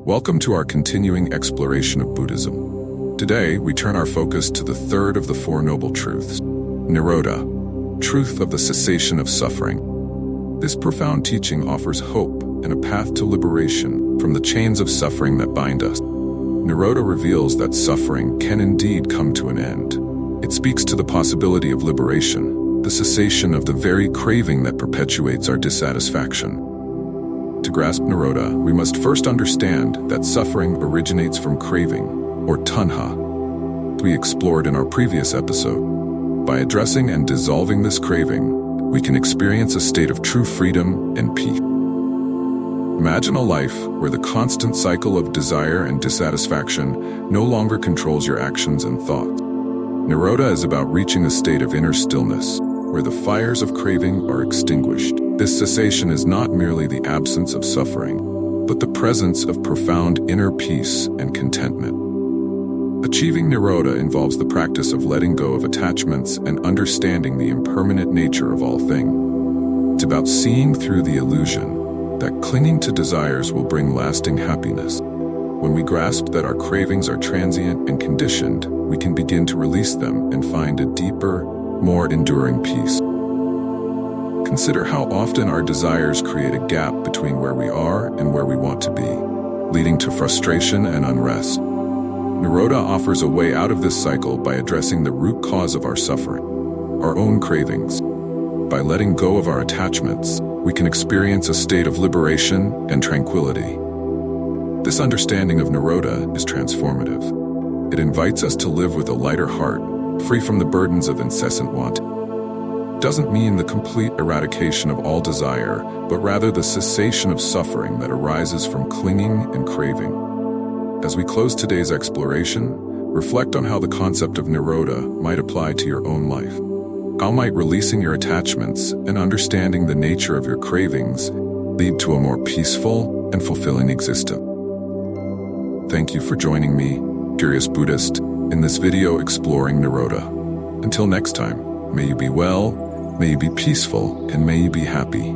Welcome to our continuing exploration of Buddhism. Today, we turn our focus to the third of the Four Noble Truths, Nirodha, truth of the cessation of suffering. This profound teaching offers hope and a path to liberation from the chains of suffering that bind us. Nirodha reveals that suffering can indeed come to an end. It speaks to the possibility of liberation, the cessation of the very craving that perpetuates our dissatisfaction. To grasp Nirodha, we must first understand that suffering originates from craving, or tanha. We explored in our previous episode. By addressing and dissolving this craving, we can experience a state of true freedom and peace. Imagine a life where the constant cycle of desire and dissatisfaction no longer controls your actions and thoughts. Nirodha is about reaching a state of inner stillness, where the fires of craving are extinguished. This cessation is not merely the absence of suffering, but the presence of profound inner peace and contentment. Achieving Nirodha involves the practice of letting go of attachments and understanding the impermanent nature of all things. It's about seeing through the illusion that clinging to desires will bring lasting happiness. When we grasp that our cravings are transient and conditioned, we can begin to release them and find a deeper, more enduring peace. Consider how often our desires create a gap between where we are and where we want to be, leading to frustration and unrest. Nirodha offers a way out of this cycle by addressing the root cause of our suffering, our own cravings. By letting go of our attachments, we can experience a state of liberation and tranquility. This understanding of Nirodha is transformative. It invites us to live with a lighter heart, free from the burdens of incessant want. It doesn't mean the complete eradication of all desire, but rather the cessation of suffering that arises from clinging and craving. As we close today's exploration, reflect on how the concept of Nirodha might apply to your own life. How might releasing your attachments and understanding the nature of your cravings lead to a more peaceful and fulfilling existence? Thank you for joining me, Curious Buddhist, in this video exploring Nirodha. Until next time, may you be well, may you be peaceful, and may you be happy.